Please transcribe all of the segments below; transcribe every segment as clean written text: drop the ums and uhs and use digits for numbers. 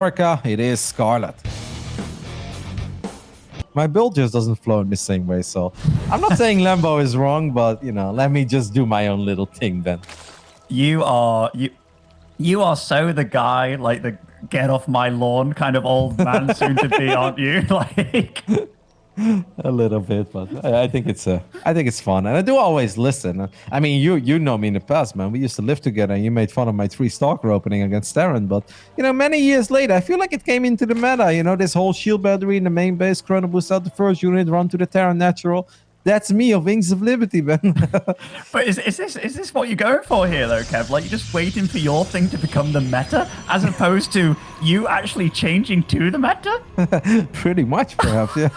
America, it is Scarlett. My build just doesn't flow in the same way, so I'm not saying Lambo is wrong, but you know, let me just do my own little thing then. You are so the guy, like the get off my lawn kind of old man soon to be, aren't you? Like a little bit, but I think it's fun, and I do always listen. I mean, you know me in the past, man. We used to live together, and you made fun of my 3 Stalker opening against TErran. But you know, many years later, I feel like it came into the meta. You know, this whole shield battery in the main base, chrono boost out the first unit, run to the TErran natural. That's me of Wings of Liberty, man. But is this what you're going for here, though, Kev? Like, you're just waiting for your thing to become the meta, as opposed to you actually changing to the meta? Pretty much, perhaps, yeah.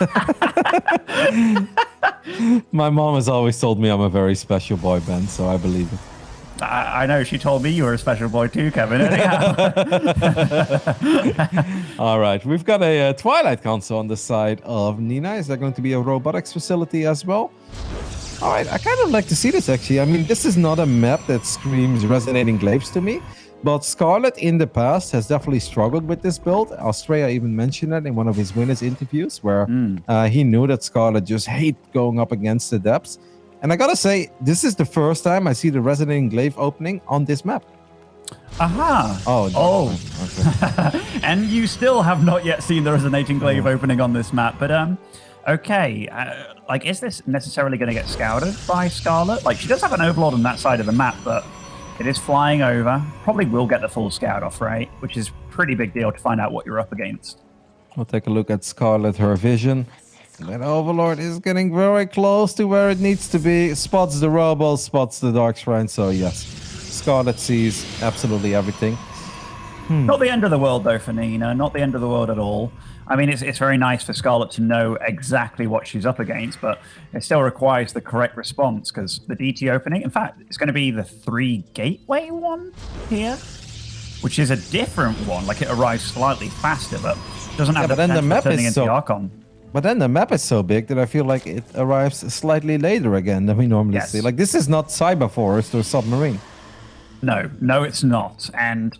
My mom has always told me I'm a very special boy, Ben, so I believe it. I know, she told me you were a special boy too, Kevin. Anyhow. All right, we've got a Twilight console on the side of Nina. Is there going to be a robotics facility as well? All right, I kind of like to see this, actually. I mean, this is not a map that screams resonating glaives to me, but Scarlett in the past has definitely struggled with this build. Australia even mentioned that in one of his winners interviews, where he knew that Scarlett just hate going up against the depths. And I gotta say, this is the first time I see the resonating glaive opening on this map. Aha! Oh. Okay. And you still have not yet seen the resonating glaive opening on this map, but okay. Like, is this necessarily going to get scouted by Scarlett? Like, she does have an overlord on that side of the map, but it is flying over. Probably will get the full scout off, right? Which is a pretty big deal to find out what you're up against. We'll take a look at Scarlett, her vision. That Overlord is getting very close to where it needs to be. Spots the Robo, spots the Dark Shrine. So yes, Scarlett sees absolutely everything. Not the end of the world, though, for Nina. Not the end of the world at all. I mean, it's very nice for Scarlett to know exactly what she's up against, but it still requires the correct response, because the DT opening, in fact, it's going to be the 3 gateway one here, which is a different one. Like, it arrives slightly faster, but doesn't have the potential of turning into the Archon. But then the map is so big that I feel like it arrives slightly later again than we normally see. Like, this is not Cyber Forest or Submarine. No, it's not. And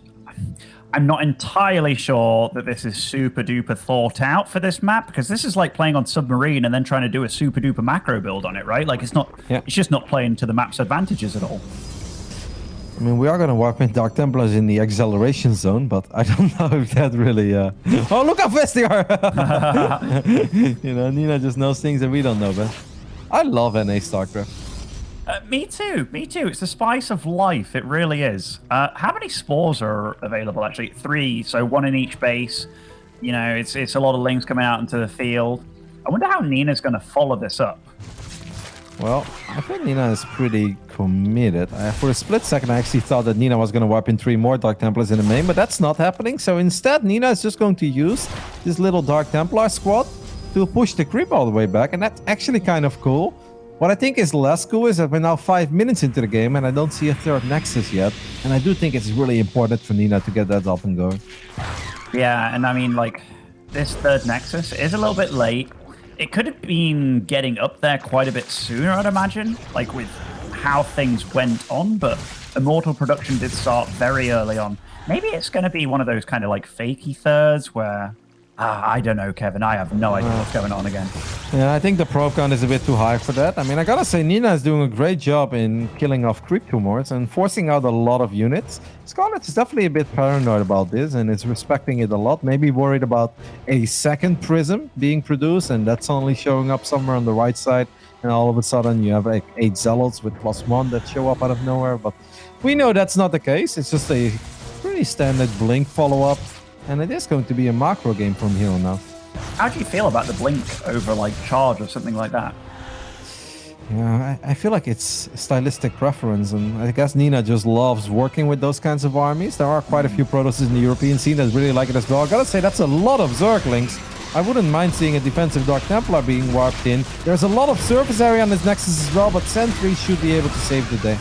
I'm not entirely sure that this is super duper thought out for this map, because this is like playing on Submarine and then trying to do a super duper macro build on it, right? Like, it's not. Yeah. It's just not playing to the map's advantages at all. I mean, we are going to wipe in Dark Templars in the acceleration zone, but I don't know if that really... Oh, look how fast they are! You know, Nina just knows things that we don't know, but I love NA Starcraft. Me too. It's the spice of life. It really is. How many spores are available, actually? 3, so 1 in each base. You know, it's a lot of links coming out into the field. I wonder how Nina's going to follow this up. Well, I think Nina is pretty committed. For a split second, I actually thought that Nina was going to wipe in 3 more Dark Templars in the main, but that's not happening. So instead, Nina is just going to use this little Dark Templar squad to push the creep all the way back, and that's actually kind of cool. What I think is less cool is that we're now 5 minutes into the game, and I don't see a 3rd Nexus yet. And I do think it's really important for Nina to get that up and going. Yeah, and I mean, like, this 3rd Nexus is a little bit late. It could have been getting up there quite a bit sooner, I'd imagine, like with how things went on, but Immortal production did start very early on. Maybe it's going to be one of those kind of like fakey 3rds where, I don't know, Kevin, I have no idea what's going on again. Yeah, I think the probe count is a bit too high for that. I mean, I gotta say, Nina is doing a great job in killing off creep tumors and forcing out a lot of units. Scarlett is definitely a bit paranoid about this and is respecting it a lot. Maybe worried about a 2nd prism being produced, and that's only showing up somewhere on the right side. And all of a sudden, you have like 8 Zealots with +1 that show up out of nowhere. But we know that's not the case. It's just a pretty standard Blink follow-up. And it is going to be a macro game from here on out. How do you feel about the Blink over like Charge or something like that? Yeah, I feel like it's stylistic preference, and I guess Nina just loves working with those kinds of armies. There are quite a few Protosses in the European scene that really like it as well. I gotta say, that's a lot of Zerglings. I wouldn't mind seeing a defensive Dark Templar being warped in. There's a lot of surface area on this Nexus as well, but Sentry should be able to save the day.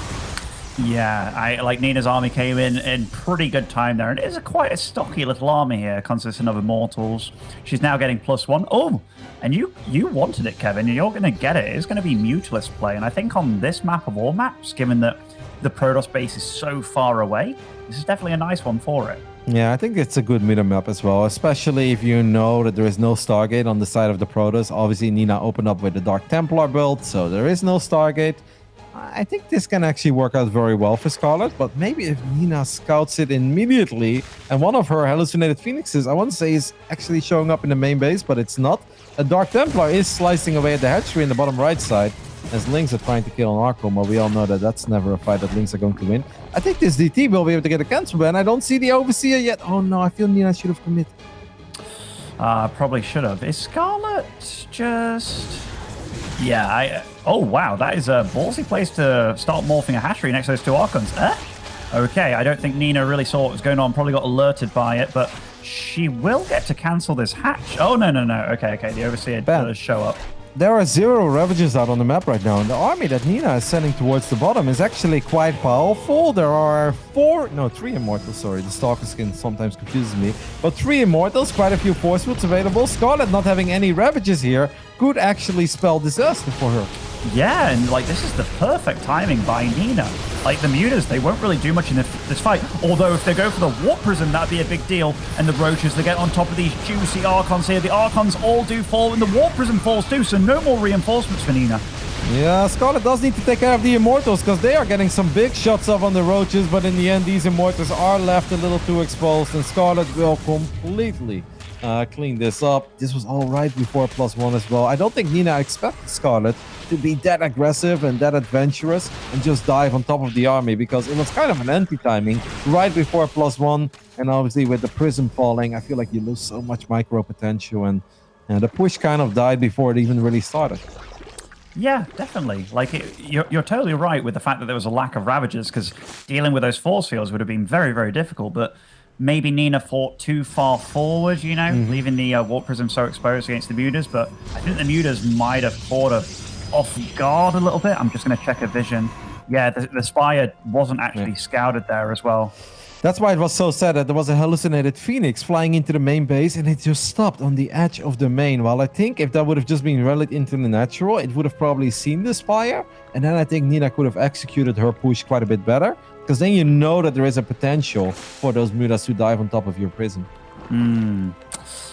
Yeah, like Nina's army came in pretty good time there. And it is quite a stocky little army here, consisting of Immortals. She's now getting +1. Oh, and you wanted it, Kevin, and you're going to get it. It's going to be Mutualist play. And I think on this map of all maps, given that the Protoss base is so far away, this is definitely a nice one for it. Yeah, I think it's a good meta map as well, especially if you know that there is no Stargate on the side of the Protoss. Obviously, Nina opened up with the Dark Templar build, so there is no Stargate. I think this can actually work out very well for Scarlett, but maybe if Nina scouts it immediately, and one of her hallucinated phoenixes, I want to say, is actually showing up in the main base, but it's not. A Dark Templar is slicing away at the hatchery in the bottom right side, as Lynx are trying to kill an Archon, but we all know that that's never a fight that Lynx are going to win. I think this DT will be able to get a cancel ban. I don't see the Overseer yet. Oh no, I feel Nina should have committed. Probably should have. Is Scarlett just... Yeah, oh wow, that is a ballsy place to start morphing a hatchery next to those two Archons. Okay, I don't think Nina really saw what was going on, probably got alerted by it, but she will get to cancel this hatch. Oh, no. Okay, the Overseer does show up. There are 0 Ravagers out on the map right now, and the army that Nina is sending towards the bottom is actually quite powerful. There are 3 Immortals, sorry. The Stalker skin sometimes confuses me. But 3 Immortals, quite a few Force Woods available. Scarlett not having any Ravagers here could actually spell disaster for her. Yeah, and like this is the perfect timing by Nina. Like the Mutas, they won't really do much in this fight. Although if they go for the Warp Prism, that'd be a big deal. And the Roaches, they get on top of these juicy Archons here. The Archons all do fall, and the Warp Prism falls too, so no more reinforcements for Nina. Yeah, Scarlett does need to take care of the Immortals, because they are getting some big shots off on the Roaches, but in the end, these Immortals are left a little too exposed, and Scarlett will completely clean this up. This was all right before +1 as well. I don't think Nina expected Scarlett to be that aggressive and that adventurous and just dive on top of the army, because it was kind of an anti-timing right before +1, and obviously with the Prism falling, I feel like you lose so much micro potential, and the push kind of died before it even really started. Yeah, definitely. Like, you're totally right with the fact that there was a lack of Ravagers, because dealing with those force fields would have been very, very difficult, but maybe Nina fought too far forward, you know, leaving the Warp Prism so exposed against the Mutas, but I think the Mutas might have fought her off guard a little bit. I'm just going to check her vision. Yeah, the Spire wasn't actually scouted there as well. That's why it was so sad that there was a hallucinated Phoenix flying into the main base, and it just stopped on the edge of the main. While I think if that would have just been rallied into the natural, it would have probably seen the Spire, and then I think Nina could have executed her push quite a bit better, because then you know that there is a potential for those Mutas to dive on top of your Prism.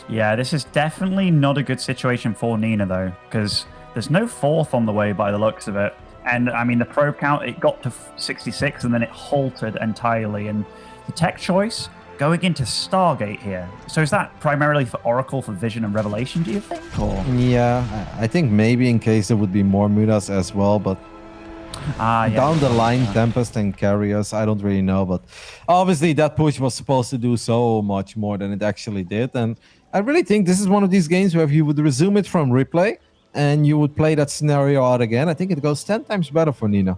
Yeah, this is definitely not a good situation for Nina, though, because there's no 4th on the way by the looks of it. And, I mean, the probe count, it got to 66, and then it halted entirely, and the tech choice going into Stargate here. So is that primarily for Oracle, for Vision and Revelation, do you think? Or? Yeah, I think maybe in case there would be more Mutas as well, but down the line, Tempest and Carriers, I don't really know. But obviously that push was supposed to do so much more than it actually did. And I really think this is one of these games where if you would resume it from replay and you would play that scenario out again, I think it goes 10 times better for Nina.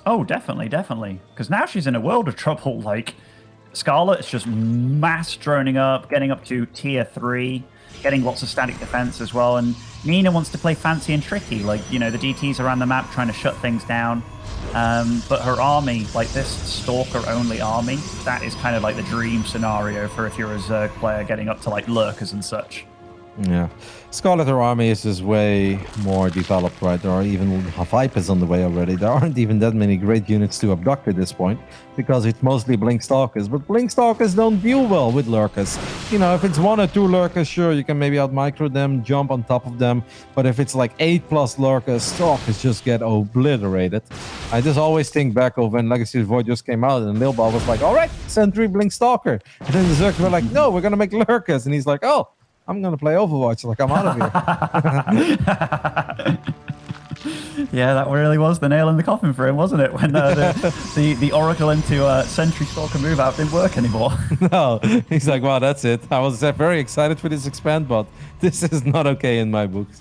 Oh, definitely. Because now she's in a world of trouble. Like, Scarlett is just mass droning up, getting up to tier 3, getting lots of static defense as well. And Nina wants to play fancy and tricky. Like, you know, the DTs around the map trying to shut things down. But her army, like this Stalker-only army, that is kind of like the dream scenario for if you're a Zerg player getting up to, like, Lurkers and such. Yeah. Scarlett, her army is just way more developed, right? There are even Vipers on the way already. There aren't even that many great units to abduct at this point, because it's mostly Blink Stalkers. But Blink Stalkers don't deal well with Lurkers. You know, if it's 1 or 2 Lurkers, sure, you can maybe out-micro them, jump on top of them. But if it's like 8+ Lurkers, Stalkers just get obliterated. I just always think back of when Legacy of Void just came out, and Lilbal was like, all right, send 3 Blink Stalker. And then the Zerg were like, no, we're going to make Lurkers. And he's like, oh, I'm going to play Overwatch, like I'm out of here. Yeah, that really was the nail in the coffin for him, wasn't it? When the Oracle into Sentry Stalker move out didn't work anymore. No, he's like, wow, that's it. I was very excited for this expand, but this is not okay in my books.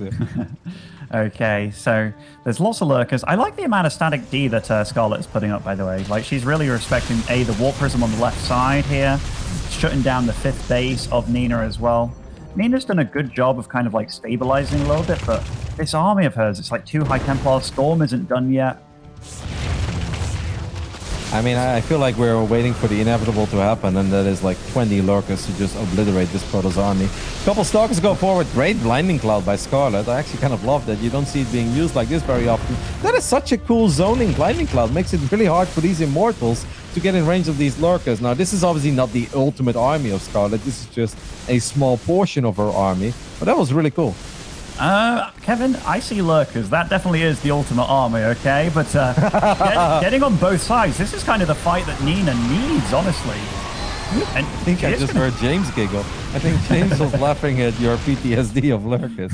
Okay, so there's lots of Lurkers. I like the amount of static D that Scarlett is putting up, by the way. Like, she's really respecting, the Warp Prism on the left side here, shutting down the 5th base of Nina as well. Nina's done a good job of kind of like stabilizing a little bit, but this army of hers, it's like 2 High Templars. Storm isn't done yet. I mean, I feel like we're waiting for the inevitable to happen, and that is like 20 Lurkers to just obliterate this Protoss army. A couple Stalkers go forward. Great Blinding Cloud by Scarlett. I actually kind of love that. You don't see it being used like this very often. That is such a cool zoning Blinding Cloud. Makes it really hard for these Immortals to get in range of these lurkers. Now, this is obviously not the ultimate army of Scarlett. This is just a small portion of her army, but that was really cool. Kevin, I see lurkers. That definitely is the ultimate army, okay? But getting on both sides, this is kind of the fight that Nina needs, honestly. And I think I just heard James giggle. I think James was laughing at your PTSD of lurkers.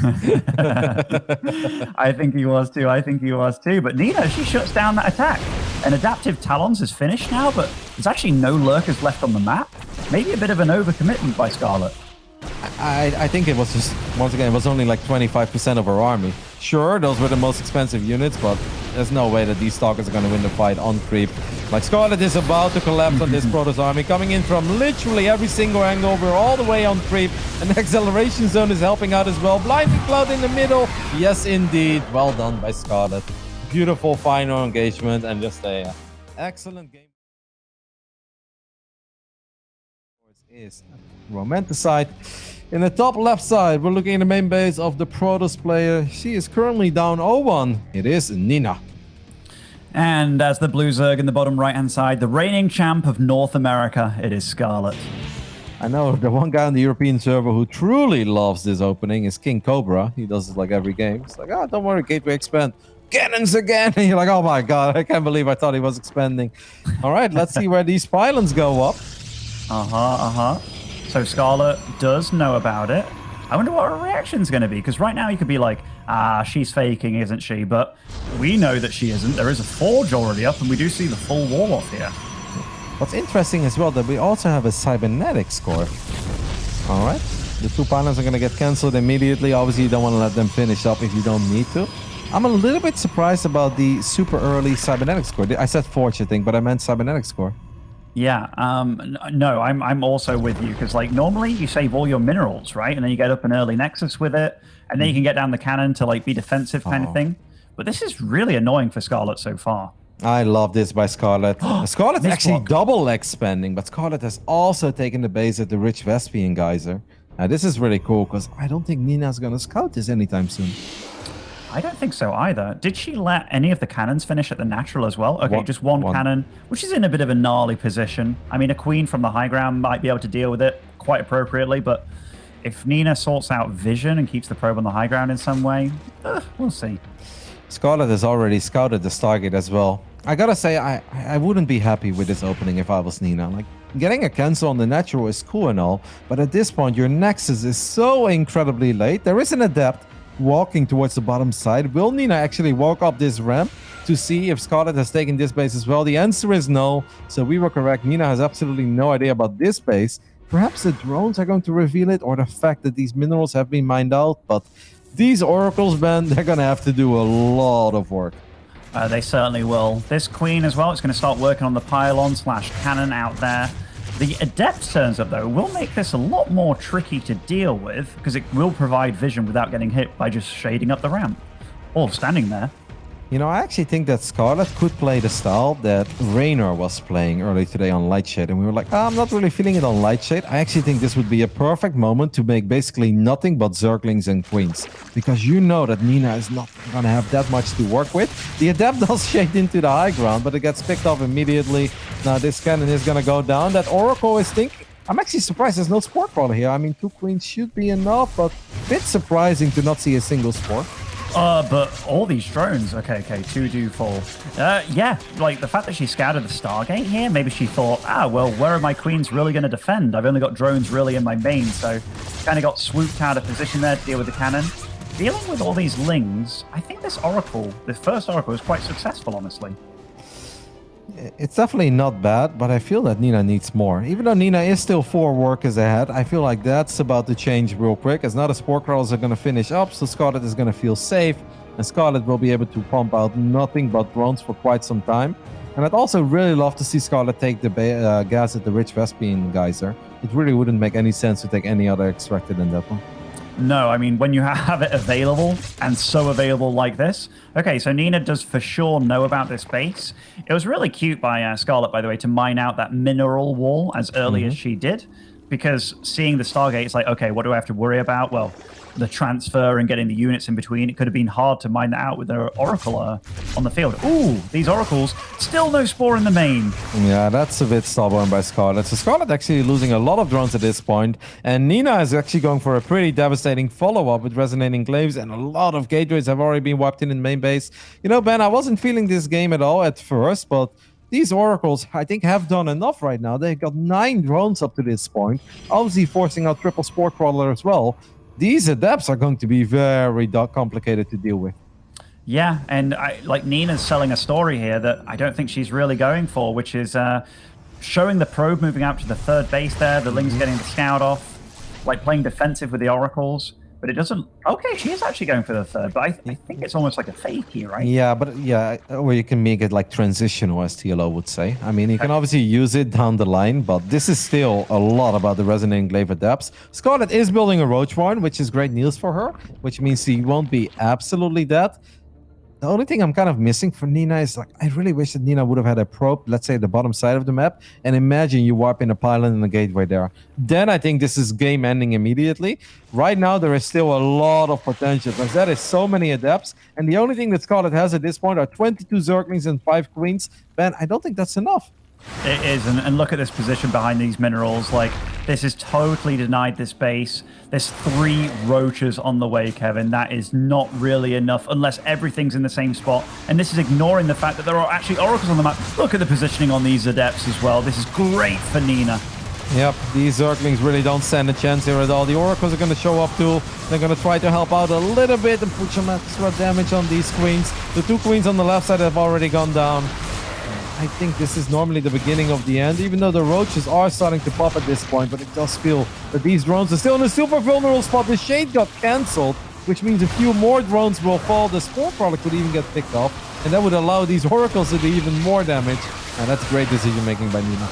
I think he was too. But Nina, she shuts down that attack. And Adaptive Talons is finished now, but there's actually no lurkers left on the map. Maybe a bit of an overcommitment by Scarlett. I think it was just, once again, it was only like 25% of her army. Sure, those were the most expensive units, but there's no way that these stalkers are going to win the fight on creep. Like, Scarlett is about to collapse on this Protoss army, coming in from literally every single angle. We're all the way on creep, and the acceleration zone is helping out as well. Blinding Cloud in the middle. Yes, indeed. Well done by Scarlett. Beautiful final engagement, and just a excellent game. Is Romanticide. In the top left side, we're looking at the main base of the Protoss player. She is currently down 0-1. It is Nina. And as the blue Zerg in the bottom right-hand side, the reigning champ of North America, it is Scarlett. I know the one guy on the European server who truly loves this opening is King Cobra. He does it like every game. It's like, oh, don't worry, Gateway expand. Cannons again! And you're like, oh my god, I can't believe I thought he was expanding. All right, let's see where these pylons go up. So Scarlett does know about it. I wonder what her reaction's going to be, because right now you could be like, she's faking, isn't she? But we know that she isn't. There is a forge already up, and we do see the full wall off here. What's interesting as well, that we also have a cybernetic score. All right, the two pylons are going to get cancelled immediately. Obviously, you don't want to let them finish up if you don't need to. I'm a little bit surprised about the super early cybernetic score. I said forge, I think, but I meant cybernetic score. Yeah, no, I'm also with you, because like normally you save all your minerals, right? And then you get up an early Nexus with it, and then you can get down the cannon to like be defensive kind of thing. But this is really annoying for Scarlett so far. I love this by Scarlett. Scarlett's actually double expanding, but Scarlett has also taken the base at the Rich Vespian Geyser. Now this is really cool, because I don't think Nina's going to scout this anytime soon. I don't think so either. Did she let any of the cannons finish at the natural as well? Okay, just one cannon, which is in a bit of a gnarly position. I mean, a queen from the high ground might be able to deal with it quite appropriately, but if Nina sorts out vision and keeps the probe on the high ground in some way, we'll see. Scarlett has already scouted the Stargate as well. I gotta say, I wouldn't be happy with this opening if I was Nina. Like, getting a cancel on the natural is cool and all, but at this point, your Nexus is so incredibly late. There is an Adept walking towards the bottom side. Will Nina actually walk up this ramp to see if Scarlett has taken this base as well? The answer is no. So we were correct. Nina has absolutely no idea about this base. Perhaps the drones are going to reveal it, or the fact that these minerals have been mined out. But these oracles, man, they're going to have to do a lot of work. They certainly will. This queen as well is going to start working on the pylon / cannon out there. The Adept turns up, though, will make this a lot more tricky to deal with, because it will provide vision without getting hit by just shading up the ramp or standing there. You know, I actually think that Scarlett could play the style that Raynor was playing early today on Lightshade, and we were like, I'm not really feeling it on Lightshade. I actually think this would be a perfect moment to make basically nothing but Zerglings and Queens, because you know that Nina is not going to have that much to work with. The Adept does shade into the high ground, but it gets picked off immediately. Now this cannon is going to go down. That Oracle is thinking... I'm actually surprised there's no Spore Crawler here. I mean, 2 Queens should be enough, but a bit surprising to not see a single Spore. But all these drones, okay, 2 do fall. Yeah, like the fact that she scouted the Stargate here, maybe she thought, well, where are my queens really going to defend? I've only got drones really in my main, so kind of got swooped out of position there to deal with the cannon. Dealing with all these lings, I think this Oracle, the first Oracle, is quite successful, honestly. It's definitely not bad, but I feel that Nina needs more. Even though Nina is still 4 workers ahead, I feel like that's about to change real quick, as now the Spore Crawlers are going to finish up, so Scarlett is going to feel safe, and Scarlett will be able to pump out nothing but drones for quite some time. And I'd also really love to see Scarlett take the gas at the Rich Vespian Geyser. It really wouldn't make any sense to take any other extractor than that one. No, I mean, when you have it available, and so available like this. Okay, so Nina does for sure know about this base. It was really cute by Scarlett, by the way, to mine out that mineral wall as early as she did. because seeing the Stargate, it's like, okay, what do I have to worry about? Well, the transfer and getting the units in between. It could have been hard to mine that out with their Oracle on the field. Ooh, these Oracles, still no Spore in the main. Yeah, that's a bit stubborn by Scarlett. So Scarlett actually losing a lot of drones at this point, and Nina is actually going for a pretty devastating follow-up with Resonating Glaives, and a lot of gateways have already been wiped in main base. You know, Ben, I wasn't feeling this game at all at first, but these Oracles, I think, have done enough right now. They've got 9 drones up to this point, obviously forcing out triple Spore Crawler as well. These Adepts are going to be very complicated to deal with. Yeah, and like Nina's selling a story here that I don't think she's really going for, which is showing the probe moving out to the 3rd base there, the Ling's getting the scout off, like playing defensive with the Oracles. But it doesn't... Okay, she is actually going for the 3rd, but I think it's almost like a fake here, right? Yeah, but yeah, or you can make it like transitional, as TLO would say. I mean, you can obviously use it down the line, but this is still a lot about the Resonating Glaive Adepts. Scarlett is building a Roach Warren, which is great news for her, which means she won't be absolutely dead. The only thing I'm kind of missing for Nina is, like, I really wish that Nina would have had a probe, let's say, at the bottom side of the map, and imagine you warp in a pylon and a gateway there. Then I think this is game ending immediately. Right now, there is still a lot of potential, because that is so many Adepts, and the only thing that Scarlett has at this point are 22 Zerglings and 5 Queens. Ben, I don't think that's enough. It is, and look at this position behind these minerals. Like, this is totally denied this base. There's 3 roaches on the way, Kevin. That is not really enough unless everything's in the same spot. And this is ignoring the fact that there are actually Oracles on the map. Look at the positioning on these Adepts as well. This is great for Nina. Yep, these Zerglings really don't stand a chance here at all. The Oracles are going to show up too. They're going to try to help out a little bit and put some extra damage on these Queens. The 2 Queens on the left side have already gone down. I think this is normally the beginning of the end, even though the roaches are starting to pop at this point, but it does feel that these drones are still in a super vulnerable spot. The Shade got cancelled, which means a few more drones will fall. The Spore Crawler could even get picked off, and that would allow these Oracles to do even more damage. And that's great decision making by Nina.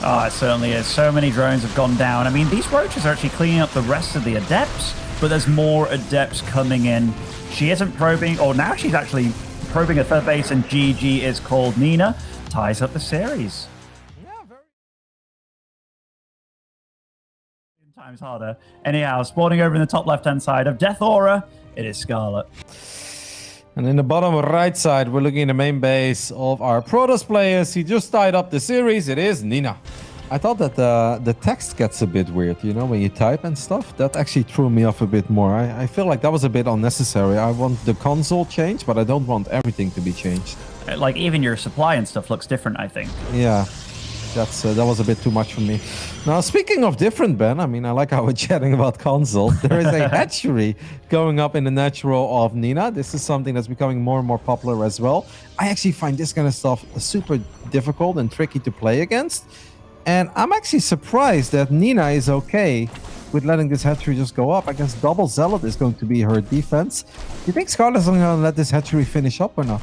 Oh, it certainly is. So many drones have gone down. I mean, these roaches are actually cleaning up the rest of the Adepts, but there's more Adepts coming in. She isn't probing, or now she's actually probing a 3rd base, and GG is called. Nina ties up the series. Yeah, very... Times harder. Anyhow, spawning over in the top left-hand side of Death Aura, it is Scarlett. And in the bottom right side, we're looking at the main base of our Protoss players. He just tied up the series. It is Nina. I thought that the text gets a bit weird, you know, when you type and stuff. That actually threw me off a bit more. I feel like that was a bit unnecessary. I want the console changed, but I don't want everything to be changed. Like, even your supply and stuff looks different, I think. Yeah, that was a bit too much for me. Now, speaking of different, Ben, I mean, I like how we're chatting about console. There is a hatchery going up in the natural of Nina. This is something that's becoming more and more popular as well. I actually find this kind of stuff super difficult and tricky to play against. And I'm actually surprised that Nina is okay with letting this hatchery just go up. I guess double Zealot is going to be her defense. Do you think Scarlett's going to let this hatchery finish up or not?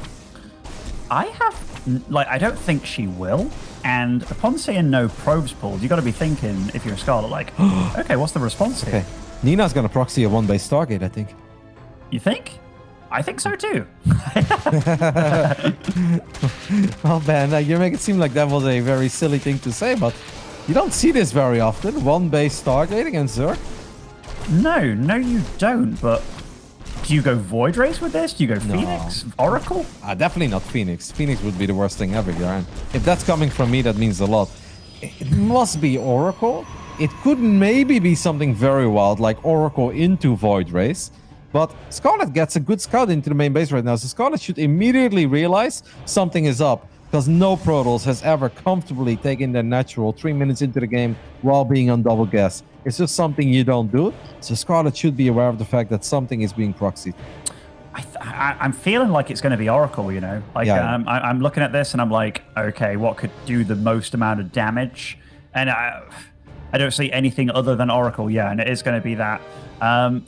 I don't think she will. And upon seeing no probes pulled, you got to be thinking, if you're a Scarlet, like, okay, what's the response here? Okay, Nina's going to proxy a 1-base Stargate, I think. You think? I think so too. Well, Ben, you make it seem like that was a very silly thing to say, but you don't see this very often. 1-base Stargate against Zerg. No, you don't, but... Do you go Void Race with this? Do you go Phoenix? No. Oracle? Definitely not Phoenix. Phoenix would be the worst thing ever, Yaran. If that's coming from me, that means a lot. It must be Oracle. It could maybe be something very wild, like Oracle into Void Race. But Scarlett gets a good scout into the main base right now, so Scarlett should immediately realize something is up. Because no Protoss has ever comfortably taken their natural 3 minutes into the game while being on double gas. It's just something you don't do. So Scarlett should be aware of the fact that something is being proxied. I'm feeling like it's going to be Oracle, you know? Like, yeah. I'm looking at this and I'm like, okay, what could do the most amount of damage? And I don't see anything other than Oracle, yeah, and it is going to be that.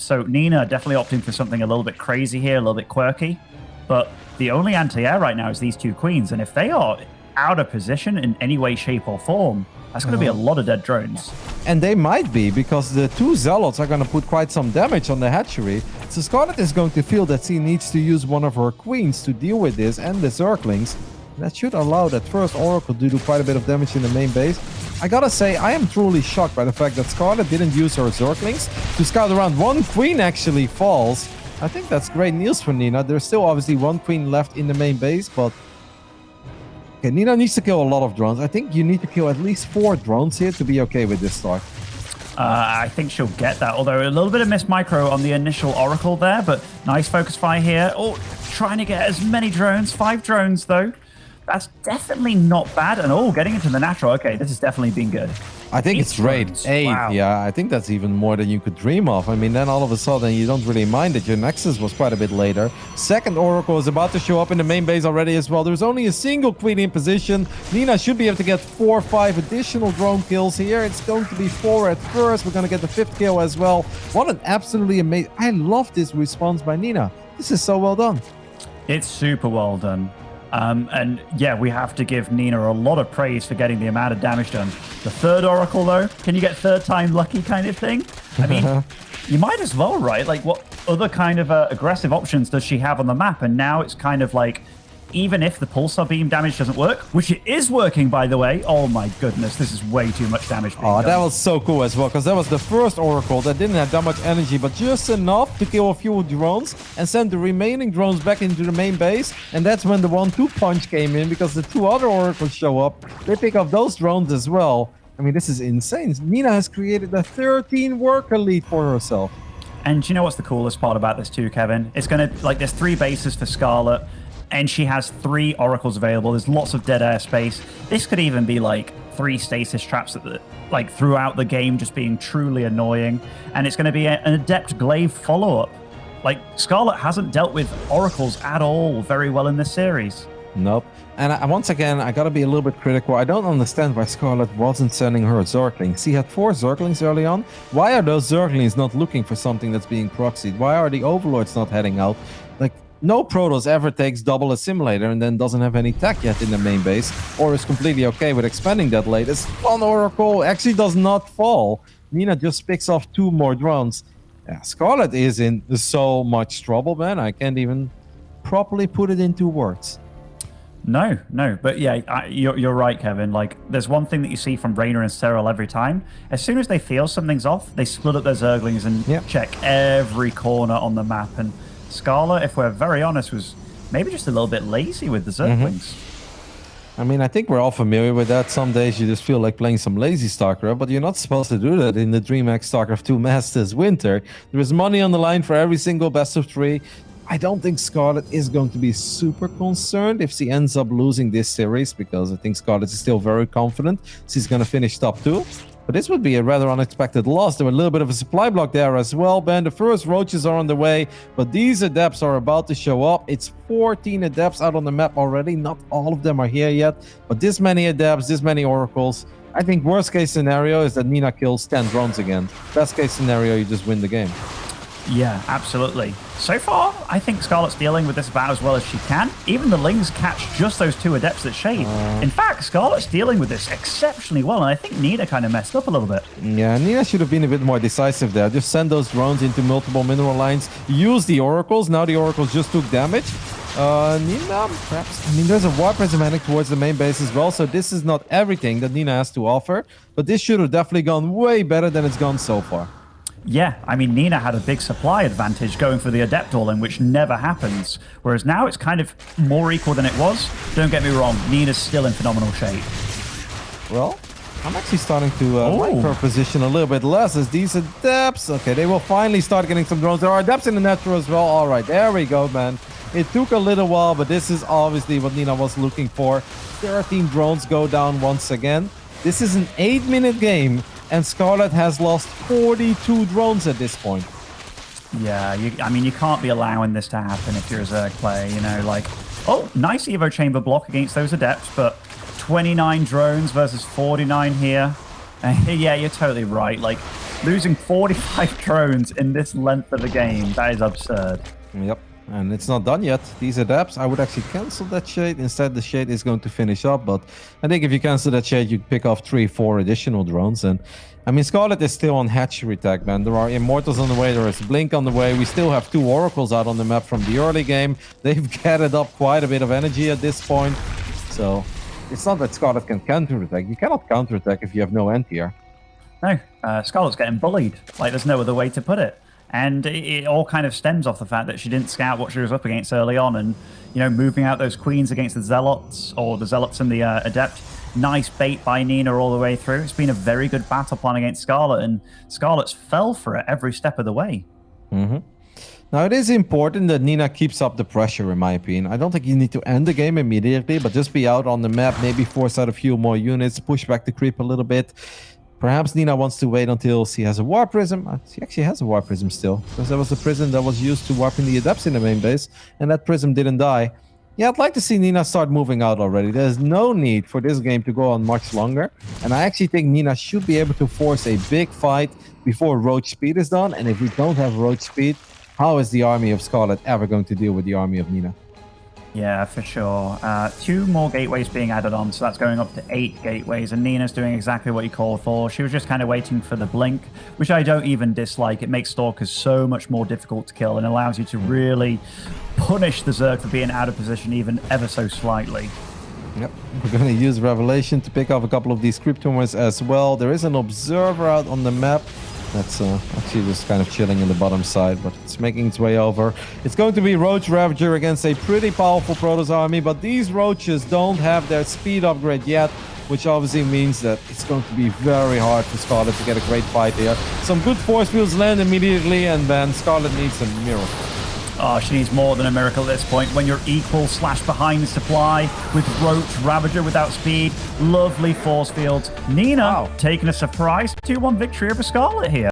So Nina definitely opting for something a little bit crazy here, a little bit quirky. But the only anti-air right now is these 2 Queens, and if they are out of position in any way, shape, or form, that's going to be a lot of dead drones. And they might be, because the 2 Zealots are going to put quite some damage on the hatchery. So Scarlett is going to feel that she needs to use one of her Queens to deal with this, and the Zerglings. That should allow that first Oracle to do quite a bit of damage in the main base. I gotta say, I am truly shocked by the fact that Scarlett didn't use her Zerglings to scout around. One queen actually falls. I think that's great news for Nina. There's still obviously one queen left in the main base, but... Okay, Nina needs to kill a lot of drones. I think you need to kill at least 4 drones here to be okay with this start. I think she'll get that, although a little bit of missed micro on the initial Oracle there, but nice focus fire here. Oh, trying to get as many drones. 5 drones, though. That's definitely not bad. And oh, getting into the natural. Okay, this has definitely been good. I think 8 it's great. drones. 8, Wow. yeah. I think that's even more than you could dream of. I mean, then all of a sudden you don't really mind it. Your Nexus was quite a bit later. Second Oracle is about to show up in the main base already as well. There's only a single queen in position. Nina should be able to get 4 or 5 additional drone kills here. It's going to be 4 at first. We're going to get the 5th kill as well. What an absolutely amazing... I love this response by Nina. This is so well done. It's super well done. And yeah, we have to give Nina a lot of praise for getting the amount of damage done. The 3rd Oracle, though, can you get 3rd time lucky kind of thing? I mean, you might as well, right? Like, what other kind of aggressive options does she have on the map? And now it's kind of like, even if the pulsar beam damage doesn't work, which it is working, by the way. Oh my goodness, this is way too much damage being done. That was so cool as well, because that was the first Oracle that didn't have that much energy, but just enough to kill a few drones and send the remaining drones back into the main base. And that's when the 1-2 punch came in, because the 2 other Oracles show up. They pick up those drones as well. I mean, this is insane. Nina has created a 13 worker lead for herself. And do you know what's the coolest part about this too, Kevin? It's going to, like, there's 3 bases for Scarlett, and she has 3 Oracles available. There's lots of dead air space. This could even be like 3 stasis traps at the, like, throughout the game, just being truly annoying. And it's going to be an Adept Glaive follow-up. Like, Scarlett hasn't dealt with Oracles at all very well in this series. Nope. And once again, I gotta be a little bit critical. I don't understand why Scarlett wasn't sending her Zerglings. She had 4 Zerglings early on. Why are those Zerglings not looking for something that's being proxied? Why are the Overlords not heading out? Like, no Protoss ever takes double assimilator and then doesn't have any tech yet in the main base, or is completely okay with expanding that late. This one Oracle actually does not fall. Nina just picks off 2 more drones. Yeah, Scarlett is in so much trouble, man. I can't even properly put it into words. No, but yeah, you're right, Kevin. Like, there's one thing that you see from Raynor and Cyril every time. As soon as they feel something's off, they split up their Zerglings and check every corner on the map. And Scarlett, if we're very honest, was maybe just a little bit lazy with the Zerglings. I mean, I think we're all familiar with that. Some days you just feel like playing some lazy StarCraft, but you're not supposed to do that in the DreamHack StarCraft 2 Masters winter. There is money on the line for every single best of 3. I don't think Scarlett is going to be super concerned if she ends up losing this series, because I think Scarlett is still very confident she's going to finish top 2. But this would be a rather unexpected loss. There was a little bit of a supply block there as well, Ben. The first roaches are on the way, but these Adepts are about to show up. It's 14 Adepts out on the map already. Not all of them are here yet, but this many Adepts, this many Oracles. I think worst case scenario is that Nina kills 10 drones again. Best case scenario, you just win the game. Yeah, absolutely. So far, I think Scarlett's dealing with this about as well as she can. Even the Lings catch just those 2 Adepts that shade. In fact, Scarlett's dealing with this exceptionally well, and I think Nina kind of messed up a little bit. Yeah, Nina should have been a bit more decisive there. Just send those drones into multiple mineral lines. Use the Oracles. Now the Oracles just took damage. Nina, perhaps... I mean, there's a Warp Prismatic towards the main base as well, so this is not everything that Nina has to offer. But this should have definitely gone way better than it's gone so far. Yeah, I mean, Nina had a big supply advantage going for the Adept all-in, which never happens. Whereas now it's kind of more equal than it was. Don't get me wrong, Nina's still in phenomenal shape. Well, I'm actually starting to like her position a little bit less as these Adepts. Okay, they will finally start getting some drones. There are Adepts in the natural as well. All right, there we go, man. It took a little while, but this is obviously what Nina was looking for. 13 drones go down once again. This is an 8-minute game, and Scarlett has lost 42 drones at this point. Yeah, I mean, you can't be allowing this to happen if you're a Zerg player, you know, like... Oh, nice Evo Chamber block against those Adepts, but 29 drones versus 49 here. Yeah, you're totally right. Like, losing 45 drones in this length of a game, that is absurd. Yep. And it's not done yet. These Adepts, I would actually cancel that Shade. Instead, the Shade is going to finish up. But I think if you cancel that Shade, you pick off 3-4 additional drones. And I mean, Scarlett is still on hatchery tag, man. There are Immortals on the way. There is Blink on the way. We still have 2 Oracles out on the map from the early game. They've gathered up quite a bit of energy at this point. So it's not that Scarlett can counterattack. You cannot counterattack if you have no anti-air. No, Scarlett's getting bullied. Like, there's no other way to put it. And it all kind of stems off the fact that she didn't scout what she was up against early on. And, you know, moving out those queens against the Zealots, or the Zealots and the Adept. Nice bait by Nina all the way through. It's been a very good battle plan against Scarlett, and Scarlett's fell for it every step of the way. Mm-hmm. Now, it is important that Nina keeps up the pressure, in my opinion. I don't think you need to end the game immediately, but just be out on the map, maybe force out a few more units, push back the creep a little bit. Perhaps Nina wants to wait until she has a War Prism. She actually has a War Prism still, because that was the prism that was used to warping the Adepts in the main base, and that prism didn't die. Yeah, I'd like to see Nina start moving out already. There's no need for this game to go on much longer, and I actually think Nina should be able to force a big fight before Roach Speed is done, and if we don't have Roach Speed, how is the army of Scarlett ever going to deal with the army of Nina? Yeah, for sure. 2 more gateways being added on, so that's going up to 8 gateways, and Nina's doing exactly what you called for. She was just kind of waiting for the blink, which I don't even dislike. It makes Stalkers so much more difficult to kill and allows you to really punish the Zerg for being out of position even ever so slightly. Yep, we're going to use Revelation to pick off a couple of these creep tumors as well. There is an observer out on the map. That's actually just kind of chilling in the bottom side, but it's making its way over. It's going to be Roach Ravager against a pretty powerful Protoss army, but these Roaches don't have their speed upgrade yet, which obviously means that it's going to be very hard for Scarlett to get a great fight here. Some good force fields land immediately, and then Scarlett needs a miracle. Oh, she needs more than a miracle at this point. When you're equal/behind supply with Roach Ravager without speed, lovely force fields. Nina taking a surprise 2-1 victory over Scarlett here.